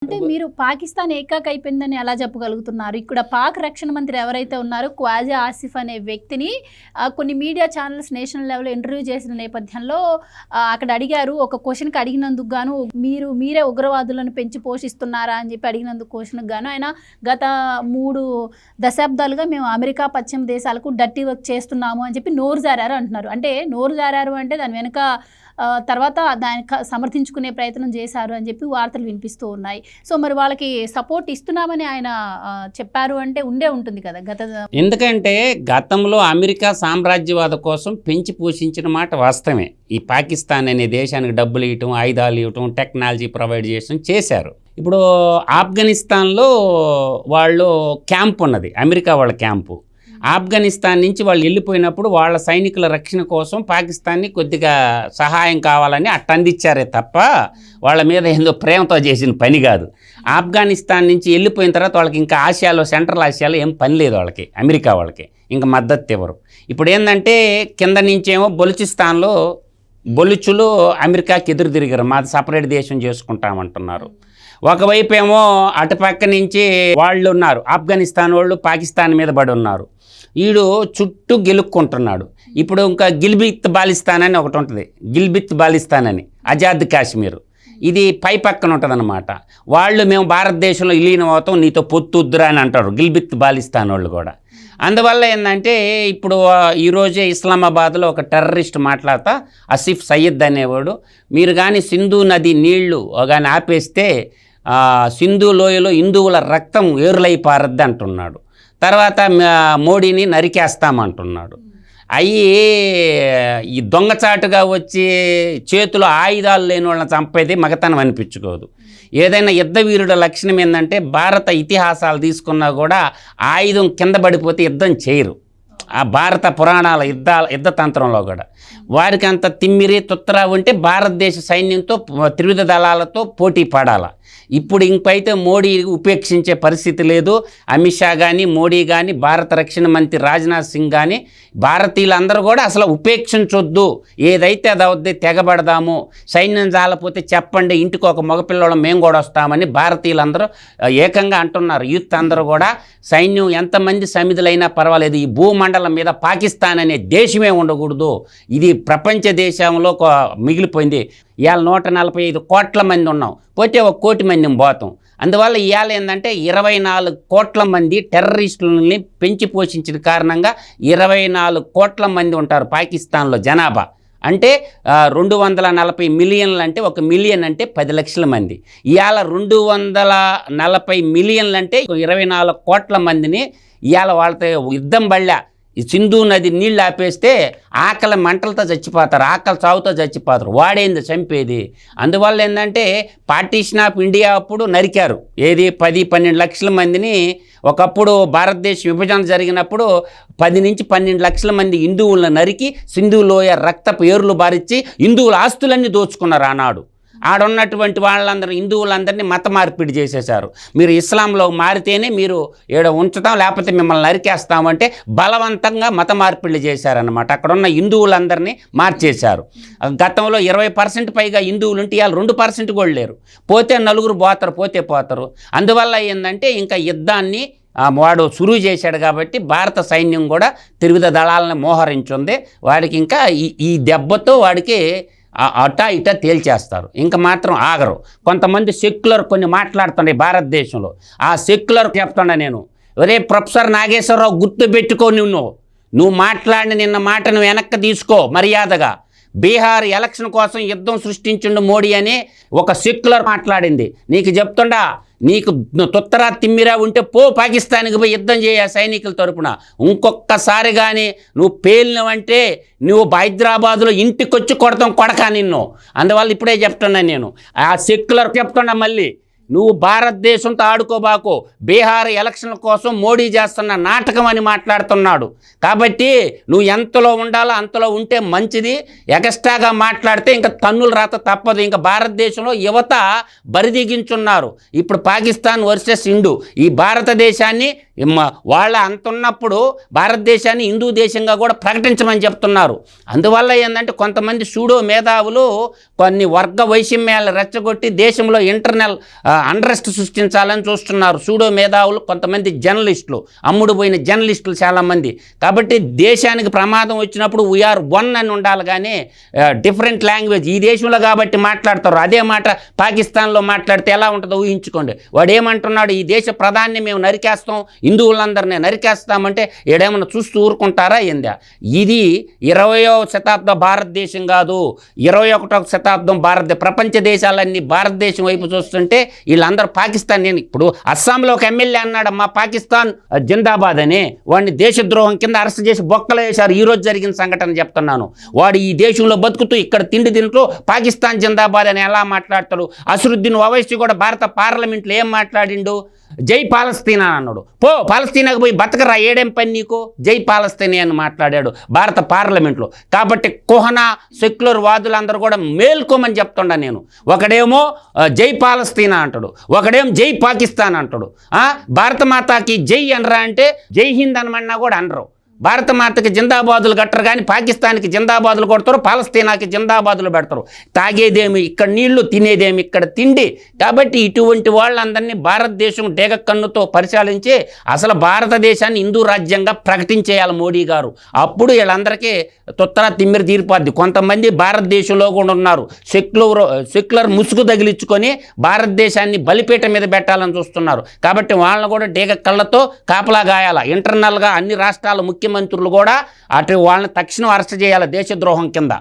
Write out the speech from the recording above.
అంటే మీరు పాకిస్తాన్ ఏకాక్ అయిపోయిందని ఎలా చెప్పగలుగుతున్నారు? ఇక్కడ పాక్ రక్షణ మంత్రి ఎవరైతే ఉన్నారో ఖ్వాజా ఆసిఫ్ అనే వ్యక్తిని కొన్ని మీడియా ఛానల్స్ నేషనల్ లెవెల్లో ఇంటర్వ్యూ చేసిన నేపథ్యంలో అక్కడ అడిగారు. ఒక క్వశ్చన్కి అడిగినందుకు గాను మీరే ఉగ్రవాదులను పెంచి పోషిస్తున్నారా అని చెప్పి అడిగినందుకు క్వశ్చన్కి గాను ఆయన గత 3 దశాబ్దాలుగా మేము అమెరికా పశ్చిమ దేశాలకు డర్టీ వర్క్ చేస్తున్నాము అని చెప్పి నోరు జారారు అంటున్నారు. అంటే నోరు జారారు అంటే దాని వెనుక తర్వాత దాన్ని సమర్థించుకునే ప్రయత్నం చేశారు అని చెప్పి వార్తలు వినిపిస్తూ ఉన్నాయి. సో మరి వాళ్ళకి సపోర్ట్ ఇస్తున్నామని ఆయన చెప్పారు అంటే ఉంటుంది కదా ఎందుకంటే గతంలో అమెరికా సామ్రాజ్యవాద కోసం పెంచి పోషించిన మాట వాస్తవమే. ఈ పాకిస్తాన్ అనే దేశానికి డబ్బులు ఇవ్వటం, ఆయుధాలు ఇవ్వటం, టెక్నాలజీ ప్రొవైడ్ చేయడం చేశారు. ఇప్పుడు ఆఫ్ఘనిస్తాన్లో వాళ్ళు క్యాంప్ ఉన్నది, అమెరికా వాళ్ళ క్యాంపు. ఆఫ్ఘనిస్తాన్ నుంచి వాళ్ళు వెళ్ళిపోయినప్పుడు వాళ్ళ సైనికుల రక్షణ కోసం పాకిస్తాన్ని కొద్దిగా సహాయం కావాలని అందించారే తప్ప వాళ్ళ మీద ఏందో ప్రేమతో చేసిన పని కాదు. ఆఫ్ఘనిస్తాన్ నుంచి వెళ్ళిపోయిన తర్వాత వాళ్ళకి ఇంకా ఆసియాలో, సెంట్రల్ ఆసియాలో ఏం పని లేదు వాళ్ళకి, అమెరికా వాళ్ళకి ఇంకా మద్దతు ఇవ్వరు. ఇప్పుడు ఏంటంటే కింద నుంచేమో బలుచిస్తాన్లో బొలుచులు అమెరికాకి ఎదురు తిరిగారు, మాది సపరేట్ దేశం చేసుకుంటామంటున్నారు. ఒకవైపు ఏమో అటుపక్క నుంచి వాళ్ళు ఉన్నారు, ఆఫ్ఘనిస్తాన్ వాళ్ళు పాకిస్తాన్ మీద పడి ఉన్నారు. వీడు చుట్టూ గెలుక్కుంటున్నాడు. ఇప్పుడు ఇంకా గిల్బిత్ బాలిస్తాన్ అని ఒకటి ఉంటుంది, గిల్బిత్ బాలిస్తాన్ అని, ఆజాద్ కాశ్మీర్, ఇది పై పక్కన ఉంటుంది అన్నమాట. వాళ్ళు మేము భారతదేశంలో విలీనం అవుతాం, నీతో పొత్తుద్దురా అని అంటారు గిల్బిత్ బాలిస్తాన్ వాళ్ళు కూడా. అందువల్ల ఏంటంటే ఇప్పుడు ఈరోజే ఇస్లామాబాద్లో ఒక టెర్రరిస్ట్ మాట్లాడతా, ఆసిఫ్ సయ్యద్ అనేవాడు, మీరు కానీ సింధు నది నీళ్లు కానీ ఆపేస్తే సింధు లోయలో హిందువుల రక్తం ఏరులై పారద్ది అంటున్నాడు. తర్వాత మోడీని నరికేస్తామంటున్నాడు. అయ్యి ఈ దొంగచాటుగా వచ్చి చేతిలో ఆయుధాలు లేని వాళ్ళని చంపేది మగతనం అనిపించుకోదు. ఏదైనా యుద్ధ వీరుల లక్షణం ఏంటంటే భారత ఇతిహాసాలు తీసుకున్నా కూడా ఆయుధం కింద పడిపోతే యుద్ధం చేయరు. ఆ భారత పురాణాల యుద్ధతంత్రంలో కూడా వారికి అంత తిమ్మిరి తుత్తరా ఉంటే భారతదేశ సైన్యంతో త్రివిధ దళాలతో పోటీ పడాల. ఇప్పుడు ఇంకైతే మోడీ ఉపేక్షించే పరిస్థితి లేదు. అమిత్ షా కానీ, మోడీ కానీ, భారత రక్షణ మంత్రి రాజ్నాథ్ సింగ్ కానీ, భారతీయులందరూ కూడా అసలు ఉపేక్షించొద్దు, ఏదైతే అది అవుద్ది తెగబడదాము, సైన్యం జాలపోతే చెప్పండి, ఇంటికి ఒక మగపిల్లలం మేము కూడా వస్తామని భారతీయులందరూ ఏకంగా అంటున్నారు. యూత్ అందరూ కూడా సైన్యం ఎంతమంది సమిధులైనా పర్వాలేదు, ఈ భూమండలం మీద పాకిస్తాన్ అనే దేశమే ఉండకూడదు, ఇది ప్రపంచ దేశంలో మిగిలిపోయింది. ఇవాళ 145 కోట్ల మంది ఉన్నాం, పోతే 1 కోటి మందిని పోతాం. అందువల్ల ఇవాళ ఏంటంటే 24 కోట్ల మంది టెర్రరిస్టులని పెంచి పోషించిన కారణంగా 24 కోట్ల మంది ఉంటారు పాకిస్తాన్లో జనాభా. అంటే 240 మిలియన్లు అంటే 1 మిలియన్ అంటే 10 లక్షల మంది. ఇవాళ 240 మిలియన్లు అంటే 24 కోట్ల మందిని ఇవాళ వాళ్ళతో యుద్ధం బళ్ళ ఈ సింధు నది నీళ్ళు ఆపేస్తే ఆకలి మంటలతో చచ్చిపోతారు, ఆకలి చావుతో చచ్చిపోతారు. వాడేంది చంపేది? అందువల్ల ఏంటంటే పార్టీషన్ ఆఫ్ ఇండియా అప్పుడు నరికారు, ఏది 10-12 లక్షల మందిని. ఒకప్పుడు భారతదేశ విభజన జరిగినప్పుడు 10 నుంచి 12 లక్షల మంది హిందువులను నరికి సింధు లోయ రక్తపు ఏర్లు బారిచ్చి హిందువుల ఆస్తులన్నీ దోచుకున్నారు ఆనాడు. ఆడున్నటువంటి వాళ్ళందరూ హిందువులందరినీ మత మార్పిడి చేసేశారు. మీరు ఇస్లాంలో మారితేనే మీరు ఏడ ఉంచుతాం, లేకపోతే మిమ్మల్ని నరికేస్తామంటే బలవంతంగా మత మార్పిడి చేశారన్నమాట. అక్కడ ఉన్న హిందువులందరినీ మార్చేశారు. గతంలో 20% పైగా హిందువులు ఉంటే ఇవాళ 2% కూడా లేరు. పోతే 4 పోతారు. అందువల్ల ఏంటంటే ఇంకా యుద్ధాన్ని వాడు సురువు చేశాడు కాబట్టి భారత సైన్యం కూడా త్రివిధ దళాలను మోహరించింది. వాడికి ఇంకా ఈ దెబ్బతో వాడికి అటా ఇటా తేల్చేస్తారు, ఇంకా మాత్రం ఆగరు. కొంతమంది సెక్యులర్ కొన్ని మాట్లాడుతుండే భారతదేశంలో, ఆ సెక్యులర్ చెప్తున్నా నేను, ఒరే ప్రొఫెసర్ నాగేశ్వరరావు గుర్తు పెట్టుకో, నువ్వు మాట్లాడిన నిన్న మాటను వెనక్కి తీసుకో మర్యాదగా. బీహార్ ఎలక్షన్ కోసం యుద్ధం సృష్టించుండు మోడీ అని ఒక సెక్యులర్ మాట్లాడింది. నీకు చెప్తుండా, నీకు తొత్తరా తిమ్మిరా ఉంటే పో పాకిస్తాన్కి పోయి యుద్ధం చేయ సైనికుల తరపున. ఇంకొకసారి కానీ నువ్వు పేలినవంటే నువ్వు హైదరాబాదులో ఇంటికొచ్చి కొడతాం కొడకా నిన్ను. అందువల్ల ఇప్పుడే చెప్తున్నా నేను, ఆ సెక్యులర్ చెప్తున్నా మళ్ళీ, నువ్వు భారతదేశంతో ఆడుకోబాకు. బీహార్ ఎలక్షన్ల కోసం మోడీ చేస్తున్న నాటకం అని మాట్లాడుతున్నాడు. కాబట్టి నువ్వు ఎంతలో ఉండాలో అంతలో ఉంటే మంచిది. ఎక్స్ట్రాగా మాట్లాడితే ఇంకా తన్నులు రాత తప్పదు. ఇంకా భారతదేశంలో యువత బరిదిగించున్నారు. ఇప్పుడు పాకిస్తాన్ వర్సెస్ ఇండు, ఈ భారతదేశాన్ని వాళ్ళ అంతున్నప్పుడు భారతదేశాన్ని హిందూ దేశంగా కూడా ప్రకటించమని చెప్తున్నారు. అందువల్ల ఏంటంటే కొంతమంది సూడో మేధావులు కొన్ని వర్గ వైషమ్యాలు రెచ్చగొట్టి దేశంలో ఇంటర్నల్ అండ్రెస్ట్ సృష్టించాలని చూస్తున్నారు. సూడో మేధావులు కొంతమంది జర్నలిస్టులు, అమ్ముడు పోయిన జర్నలిస్టులు చాలామంది. కాబట్టి దేశానికి ప్రమాదం వచ్చినప్పుడు వీఆర్ వన్ అని ఉండాలి, కానీ డిఫరెంట్ లాంగ్వేజ్ ఈ దేశంలో కాబట్టి మాట్లాడతారు. అదే మాట పాకిస్తాన్లో మాట్లాడితే ఎలా ఉంటుందో ఊహించుకోండి. వాడు ఏమంటున్నాడు, ఈ దేశ ప్రధాన్ని మేము నరికేస్తాం, హిందువులందరినీ నరికేస్తామంటే ఏడేమన్నా చూస్తూ ఊరుకుంటారా ఏందా? ఇది 20వ శతాబ్దం భారతదేశం కాదు, 21వ శతాబ్దం ప్రపంచ దేశాలన్నీ భారతదేశం వైపు చూస్తుంటే వీళ్ళందరూ పాకిస్తాన్. నేను ఇప్పుడు అస్సాంలో ఒక ఎమ్మెల్యే అన్నాడు, మా పాకిస్తాన్ జిందాబాద్ అని. వాడిని దేశద్రోహం కింద అరెస్ట్ చేసి బొక్కలు వేశారు. ఈరోజు జరిగిన సంఘటన చెప్తున్నాను. వాడు ఈ దేశంలో బతుకుతూ ఇక్కడ తిండి తింటూ పాకిస్తాన్ జిందాబాద్ అని ఎలా మాట్లాడతాడు? అసరుద్దీన్ ఓవైసీ కూడా భారత పార్లమెంట్లో ఏం మాట్లాడిండు? జై పాలస్తీనా అన్నాడు. పాలస్తీనాకు పోయి బతకరా, ఏడేం పని నీకు, జై పాలస్తీనా అని మాట్లాడాడు భారత పార్లమెంట్లో. కాబట్టి కుహనా సెక్యులర్ వాదులందరూ కూడా మేల్కోమని చెప్తుండా నేను. ఒకడేమో జై పాలస్తీనా అంటాడు, ఒకడేమో జై పాకిస్తాన్ అంటాడు. భారత మాతాకి జై అనరా అంటే జై హింద్ అనమన్నా కూడా అనరు. భారత మాతకి జిందాబాదులు కట్టరు, కానీ పాకిస్తాన్కి జిందాబాదులు కొడతారు, పాలస్తీనాకి జిందాబాదులు పెడతారు. తాగేదేమి ఇక్కడ నీళ్లు, తినేదేమి ఇక్కడ తిండి. కాబట్టి ఇటువంటి వాళ్ళందరినీ భారతదేశం డేగ కన్నుతో పరిశీలించి అసలు భారతదేశాన్ని హిందూ రాజ్యంగా ప్రకటించేయాలి మోడీ గారు. అప్పుడు వీళ్ళందరికీ తొత్తర తిమ్మిరి తీరిపోద్ది. కొంతమంది భారతదేశంలో కూడా ఉన్నారు, సెక్యులర్ ముసుగు తగిలించుకొని భారతదేశాన్ని బలిపీట మీద పెట్టాలని చూస్తున్నారు. కాబట్టి వాళ్ళని కూడా డేగ కళ్ళతో కాపలా గాయాల. ఇంటర్నల్గా అన్ని రాష్ట్రాల ముఖ్యమంత్రులు కూడా అటు వాళ్ళని తక్షణం అరెస్ట్ చేయాలి దేశద్రోహం కింద.